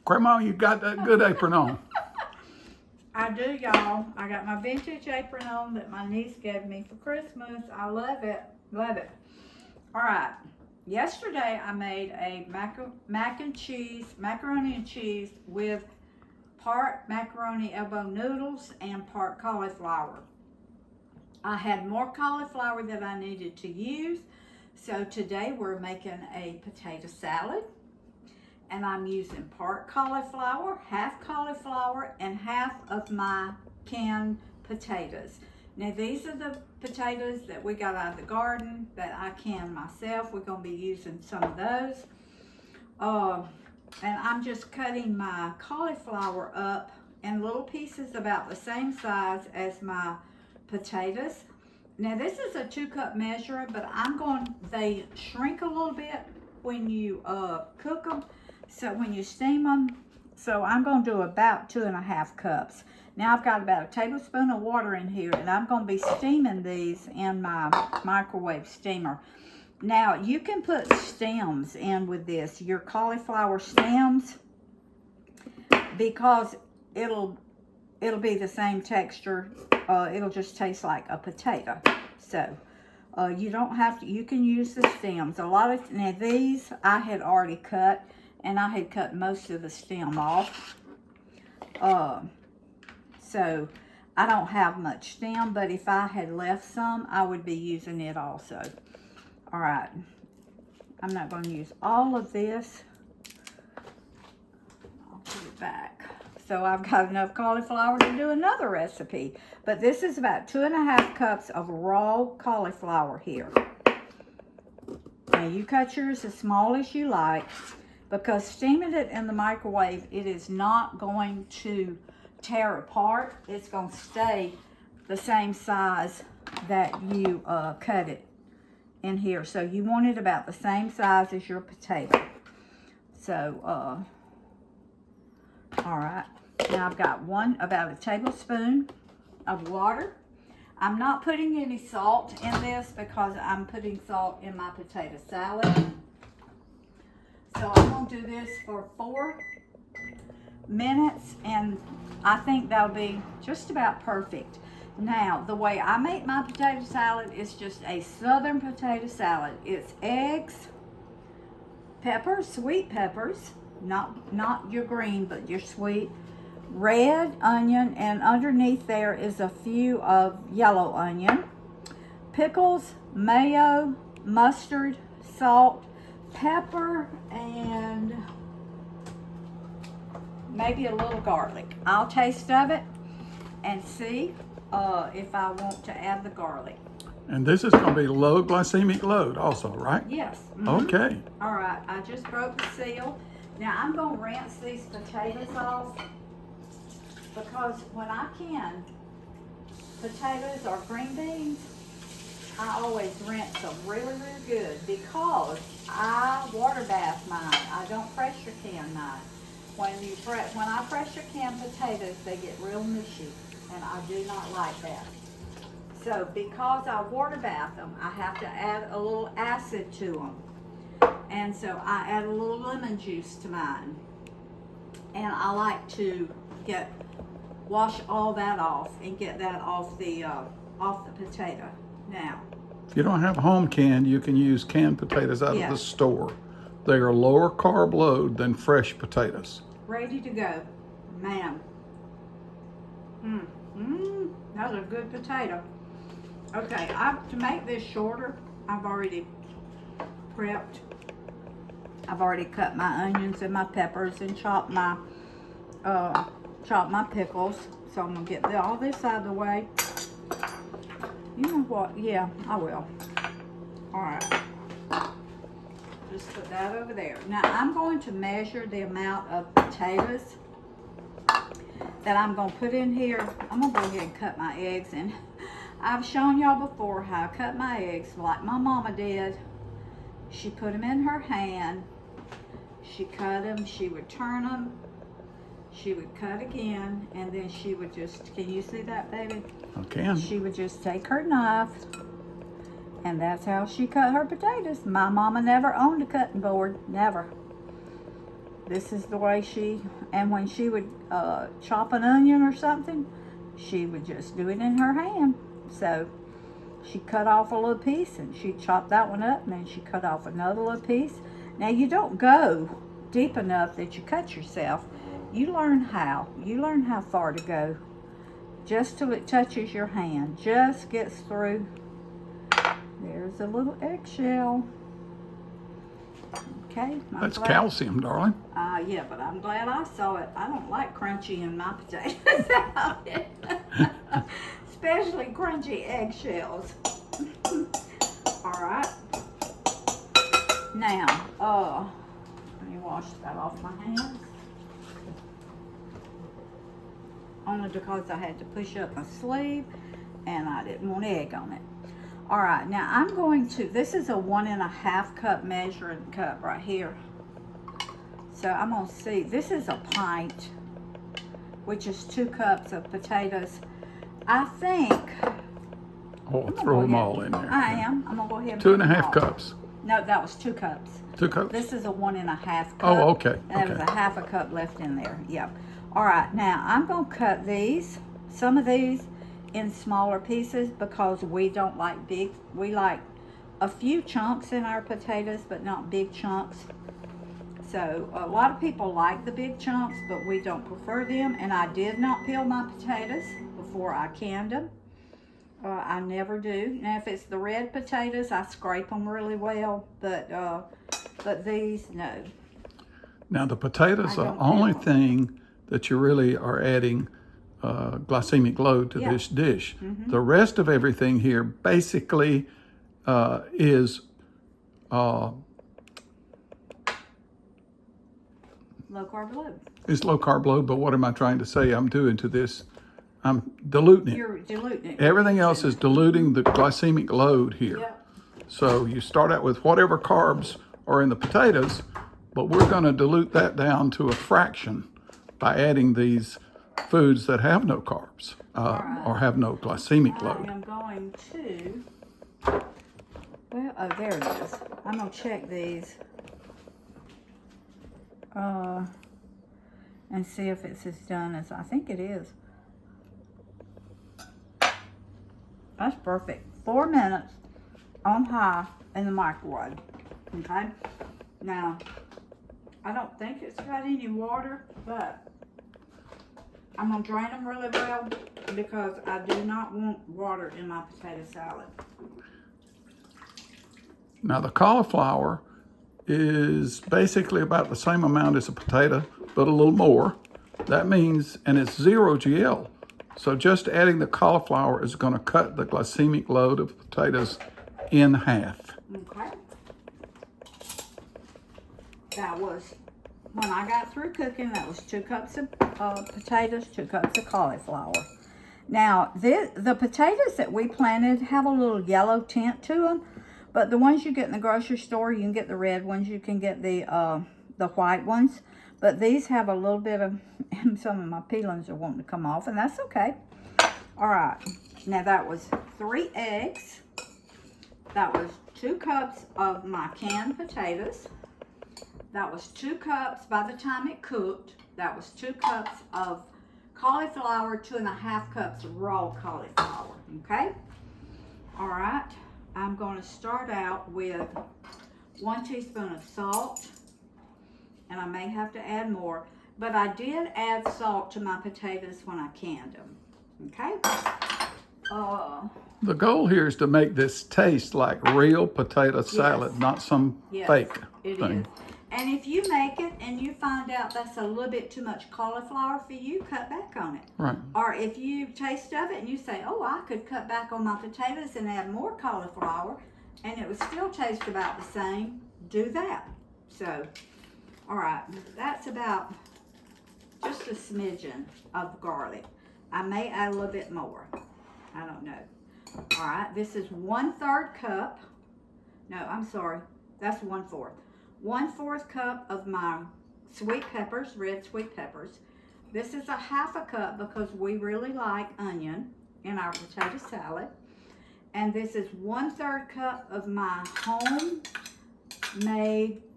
Grandma, you got that good apron on. I do, y'all. I got my vintage apron on that my niece gave me for Christmas. I love it. Love it. All right. Yesterday I made a macaroni and cheese with part macaroni elbow noodles and part cauliflower. I had more cauliflower that I needed to use. So today we're making a potato salad. And I'm using part cauliflower, and half of my canned potatoes. Now these are the potatoes that we got out of the garden that I canned myself. We're gonna be using some of those. And I'm just cutting my cauliflower up in little pieces about the same size as my potatoes. Now this is a 2-cup measure, but they shrink a little bit when you cook them. So when you steam them, so I'm going to do about 2.5 cups. Now I've got about a tablespoon of water in here, and I'm going to be steaming these in my microwave steamer. Now you can put stems in with this, your cauliflower stems, because it'll be the same texture. It'll just taste like a potato. So you don't have to. You can use the stems. Now these I had already cut. And I had cut most of the stem off. So I don't have much stem, but if I had left some, I would be using it also. All right. I'm not going to use all of this. I'll put it back. So I've got enough cauliflower to do another recipe. But this is about 2.5 cups of raw cauliflower here. Now you cut yours as small as you like. Because steaming it in the microwave, it is not going to tear apart. It's going to stay the same size that you cut it in here. So you want it about the same size as your potato. So, all right. Now I've got about a tablespoon of water. I'm not putting any salt in this because I'm putting salt in my potato salad. So I'm going to do this for 4 minutes, and I think that'll be just about perfect. Now, the way I make my potato salad is just a southern potato salad. It's eggs, peppers, sweet peppers, not your green, but your sweet, red onion, and underneath there is a few of yellow onion, pickles, mayo, mustard, salt, pepper, and maybe a little garlic. I'll taste of it and see if I want to add the garlic. And this is going to be low glycemic load also, right? Yes. Okay. All right, I just broke the seal. Now I'm going to rinse these potatoes off, because when I can potatoes or green beans, I always rinse them really, really good, because I water bath mine. I don't pressure can mine. When I pressure can potatoes, they get real mushy, and I do not like that. So because I water bath them, I have to add a little acid to them. And so I add a little lemon juice to mine. And I like to wash all that off and get that off the potato. Now, if you don't have home canned, you can use canned potatoes out of the store. They are lower carb load than fresh potatoes. Ready to go. Man. That's a good potato. Okay, to make this shorter, I've already prepped. I've already cut my onions and my peppers and chopped my pickles. So I'm gonna get all this out of the way. You know what? Yeah, I will. All right. Just put that over there. Now I'm going to measure the amount of potatoes that I'm going to put in here. I'm going to go ahead and cut my eggs in. I've shown y'all before how I cut my eggs like my mama did. She put them in her hand. She cut them. She would turn them. She would cut again. And then she would just, can you see that, baby? I can. She would just take her knife. And that's how she cut her potatoes. My mama never owned a cutting board. Never. This is the way and when she would chop an onion or something, she would just do it in her hand. So she cut off a little piece and she chopped that one up, and then she cut off another little piece. Now you don't go deep enough that you cut yourself. You learn how. You learn how far to go. Just till it touches your hand. Just gets through. There's a little eggshell. Okay. That's calcium, darling. Yeah, but I'm glad I saw it. I don't like crunchy in my potato salad. Especially crunchy eggshells. All right. Now, let me wash that off my hands. Only because I had to push up my sleeve and I didn't want egg on it. All right, now I'm going to, this is a 1.5 cup measuring cup right here. So I'm gonna see, this is a pint, which is 2 cups of potatoes. I think. Oh, throw them all in there. I am. I'm gonna go ahead and 2.5 cups. No, that was 2 cups. 2 cups? This is a 1.5 cup. Oh, okay. And there was a half a cup left in there. Yep. All right, now I'm gonna cut these, some of these in smaller pieces because we don't like big. We like a few chunks in our potatoes, but not big chunks. So a lot of people like the big chunks, but we don't prefer them. And I did not peel my potatoes before I canned them. I never do. Now if it's the red potatoes, I scrape them really well, but these, no. Now the potatoes are the only thing that you really are adding glycemic load to this dish. The rest of everything here basically is low carb load. It's low carb load, but what am I trying to say I'm doing to this? I'm diluting it. You're diluting it. Everything else is diluting the glycemic load here. Yep. So you start out with whatever carbs are in the potatoes, but we're going to dilute that down to a fraction by adding these foods that have no carbs or have no glycemic load. I am going to, well, oh, there it is. I'm going to check these and see if it's as done as I think it is. That's perfect. 4 minutes on high in the microwave. Okay? Now, I don't think it's got any water, but I'm going to drain them really well because I do not want water in my potato salad. Now the cauliflower is basically about the same amount as a potato, but a little more. That means, and it's 0 GL. So just adding the cauliflower is going to cut the glycemic load of potatoes in half. Okay. That was, when I got through cooking, that was 2 cups of potatoes, 2 cups of cauliflower. Now, the potatoes that we planted have a little yellow tint to them, but the ones you get in the grocery store, you can get the red ones, you can get the white ones. But these have a little bit of, some of my peelings are wanting to come off, and that's okay. All right, now that was 3 eggs. That was 2 cups of my canned potatoes. That was 2 cups by the time it cooked. That was 2 cups of cauliflower, 2.5 cups of raw cauliflower, okay? All right, I'm gonna start out with 1 teaspoon of salt. And I may have to add more, but I did add salt to my potatoes when I canned them, okay? The goal here is to make this taste like real potato salad, not some fake thing. Is. And if you make it and you find out that's a little bit too much cauliflower for you, cut back on it. Right. Or if you taste of it and you say, oh, I could cut back on my potatoes and add more cauliflower, and it would still taste about the same, do that. So, all right, that's about just a smidgen of garlic. I may add a little bit more. I don't know. All right, this is 1/3 cup. No, I'm sorry. That's 1/4. 1/4 cup of my sweet peppers, red sweet peppers. This is a 1/2 cup because we really like onion in our potato salad. And this is 1/3 cup of my homemade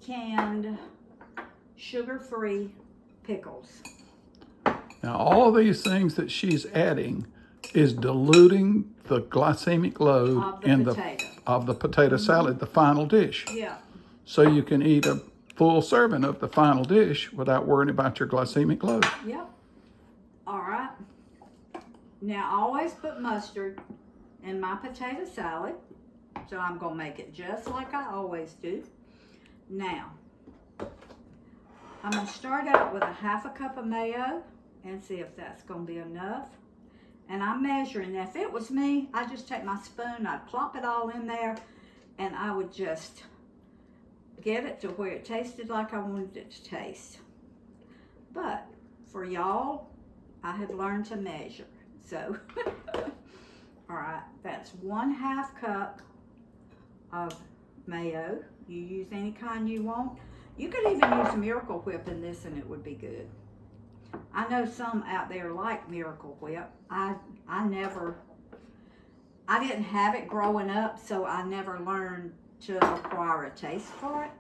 canned sugar-free pickles. Now, all of these things that she's adding is diluting the glycemic load Of the potato. of the potato salad, the final dish. Yeah. So you can eat a full serving of the final dish without worrying about your glycemic load. Yep. All right. Now, I always put mustard in my potato salad. So I'm going to make it just like I always do. Now, I'm going to start out with a half a cup of mayo and see if that's going to be enough. And I'm measuring. If it was me, I'd just take my spoon, I'd plop it all in there, and I would just get it to where it tasted like I wanted it to taste. But for y'all, I have learned to measure. So, all right, that's 1/2 cup of mayo. You use any kind you want. You could even use Miracle Whip in this and it would be good. I know some out there like Miracle Whip. I didn't have it growing up, so I never learned to acquire a taste for it.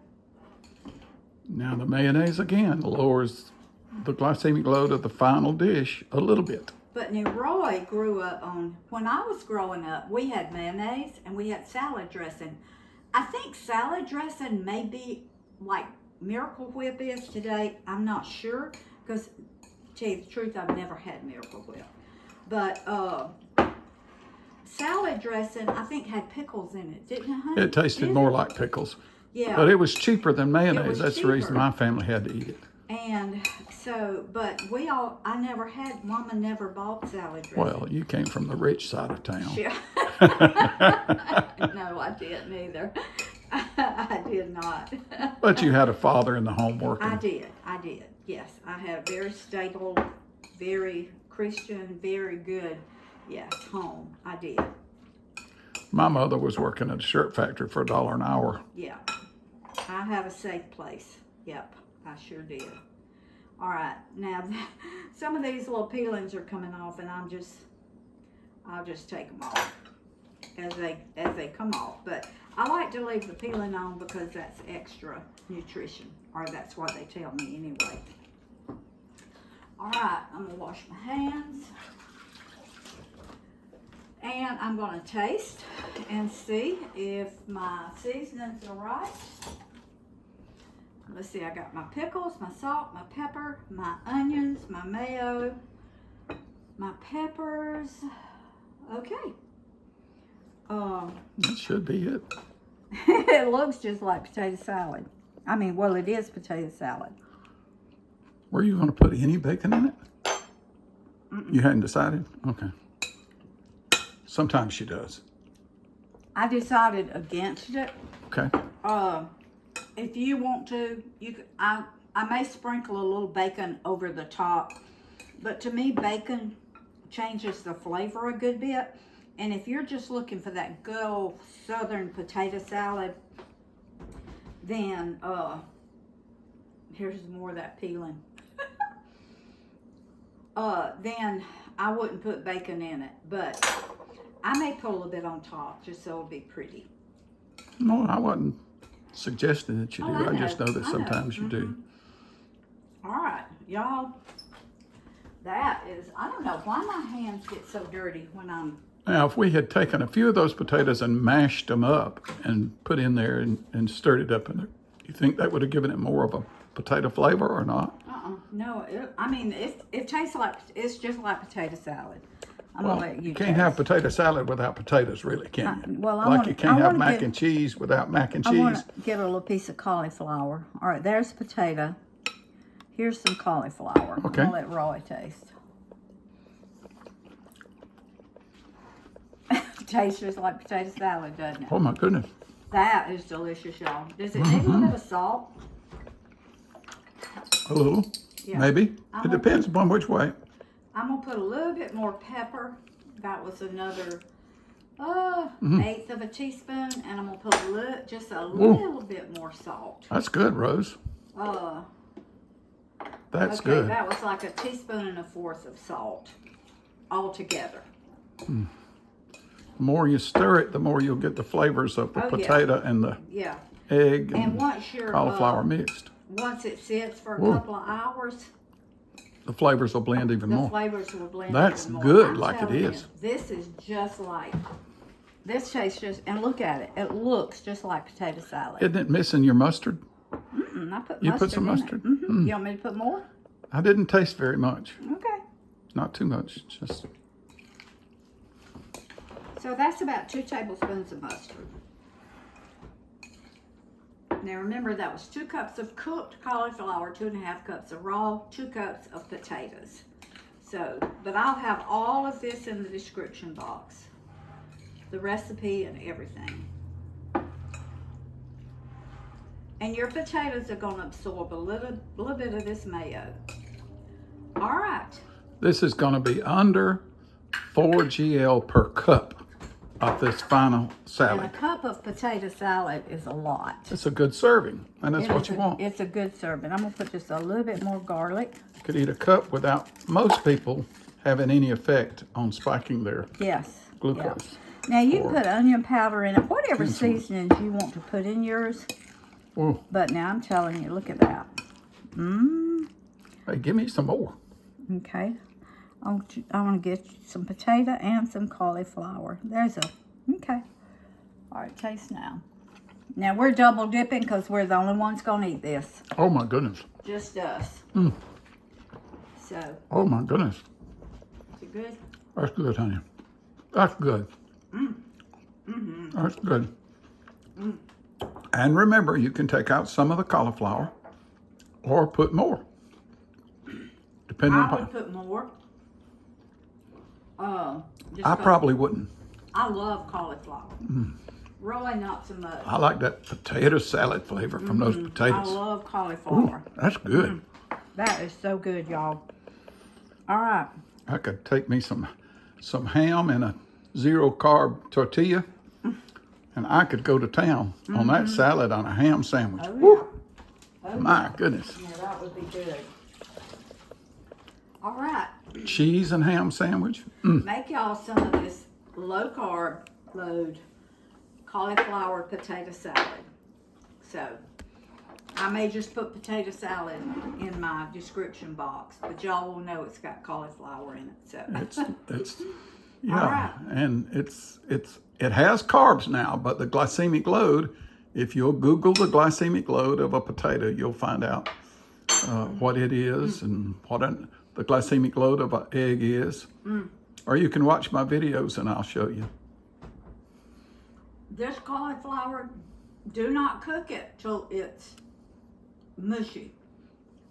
Now the mayonnaise again lowers the glycemic load of the final dish a little bit. But now Roy grew up on, when I was growing up, we had mayonnaise and we had salad dressing. I think salad dressing may be like Miracle Whip is today. I'm not sure, because to tell you the truth, I've never had Miracle Whip. But salad dressing, I think, had pickles in it, didn't it, honey? It tasted more like pickles. Yeah. But it was cheaper than mayonnaise. was That's the reason cheaper. my family had to eat it. And so, but I never had, Mama never bought salad dressing. Well, you came from the rich side of town. Yeah. No, I didn't either. I did not. But you had a father in the home working. I did. Yes, I had a very stable, very Christian, very good, yes, home. I did. My mother was working at a shirt factory for $1 an hour. Yeah. I have a safe place. Yep, I sure did. All right, now some of these little peelings are coming off, and I'll just take them off as they come off. But I like to leave the peeling on because that's extra nutrition, or that's what they tell me anyway. All right, I'm gonna wash my hands. And I'm gonna taste and see if my seasonings are right. Let's see, I got my pickles, my salt, my pepper, my onions, my mayo, my peppers. Okay. That should be it. It looks just like potato salad. I mean, well, it is potato salad. Were you going to put any bacon in it? You hadn't decided? Okay. Sometimes she does. I decided against it. Okay. If you want to, you could, I may sprinkle a little bacon over the top, but to me, bacon changes the flavor a good bit. And if you're just looking for that good old southern potato salad, then here's more of that peeling. Then I wouldn't put bacon in it, but I may put a little bit on top just so it'll be pretty. No, I wasn't suggesting that you do. Oh, I just know that sometimes you do. All right, y'all. That is, I don't know why my hands get so dirty when I'm... Now, if we had taken a few of those potatoes and mashed them up and put in there and stirred it up in it, you think that would have given it more of a potato flavor or not? No, it tastes like, it's just like potato salad. I'm Well, gonna let you can't have potato salad without potatoes, really, can you? well, I like wanna- you can't I have wanna mac get- and cheese without mac and I want cheese. to get a little piece of cauliflower. All right, there's potato. Here's some cauliflower. Okay. I'll let Roy taste. Tastes just like potato salad, doesn't it? Oh my goodness. That is delicious, y'all. Does it need a little bit of salt? A little, Yeah. maybe. I'm It gonna- depends upon which way. I'm gonna put a little bit more pepper. That was another 1/8 of a teaspoon, and I'm gonna put just a little bit more salt. That's good, Rose. That's Okay, good. that was like 1.25 teaspoons of salt altogether. The more you stir it, the more you'll get the flavors of the Oh, yeah. potato and the Yeah. egg And and once you're cauliflower mixed. once it sits for a Whoa. couple of hours, The flavors will blend even the more. flavors will blend That's even more. good, I'm like it telling you, is. this is just like, this tastes just, and look at it. It looks just like potato salad. Isn't it missing your mustard? I put You mustard put some in it. mustard? You want me to put more? I didn't taste very much. Okay. Not too much. Just So that's about 2 tablespoons of mustard. Now remember, that was 2 cups of cooked cauliflower, 2.5 cups of raw, 2 cups of potatoes. So, but I'll have all of this in the description box. The recipe and everything. And your potatoes are going to absorb a little bit of this mayo. All right. this is going to be under 4 GL per cup of this final And a salad. cup of potato salad is a lot. It's a good serving, and that's It what is you want. It's a good serving. I'm going to put just a little bit more garlic. You could eat a cup without most people having any effect on spiking their Yes. glucose. Yeah. Now you Or- can put onion powder in it, whatever Insulin. seasonings you want to put in yours. Ooh, But now I'm telling you, look at that. hey, give me some more. Okay. I want to get you some potato and some cauliflower. There's a, okay. All right, taste now. Now we're double dipping because we're the only ones going to eat this. Oh my goodness. Just us. So, Oh my goodness. is it good? That's good, honey. That's good. That's good. And remember, you can take out some of the cauliflower or put more, depending I upon. would put more. Just I 'cause probably wouldn't. I love cauliflower. Really not so much. I like that potato salad flavor from those I potatoes. love cauliflower. That's good. That is so good, y'all. All right. I could take me some ham and a 0 carb tortilla, and I could go to town on that salad on a ham sandwich. Oh, Woo, yeah. Oh, my goodness. yeah, that would be good. All right. Cheese and ham sandwich. Make y'all some of this low carb load cauliflower potato salad. So I may just put potato salad in my description box, but y'all will know it's got cauliflower in it. So It's yeah, right. and it has carbs now, but the glycemic load, if you'll Google the glycemic load of a potato, you'll find out what it is and what the glycemic load of an egg is. Or you can watch my videos and I'll show you. this cauliflower, do not cook it till it's mushy.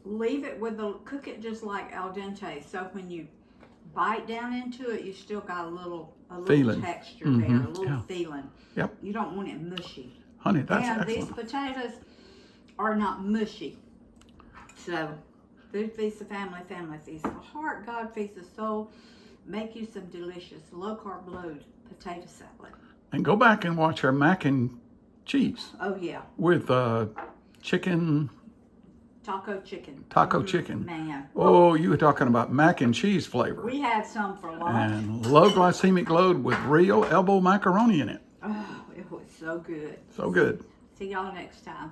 Leave it cook it just like al dente. So when you bite down into it, you still got a little Feeling. texture there, a little yeah. feeling. Yep. You don't want it mushy. Honey, that's And excellent. these potatoes are not mushy. So, food feeds the family, family feeds the heart, God feeds the soul. Make you some delicious low carb load potato salad. And go back and watch our mac and cheese Oh yeah, with chicken, taco chicken. taco chicken. Man, Oh, you were talking about mac and cheese flavor. we had some for lunch. And low glycemic load with real elbow macaroni in it. Oh, it was so good. So good. See y'all next time.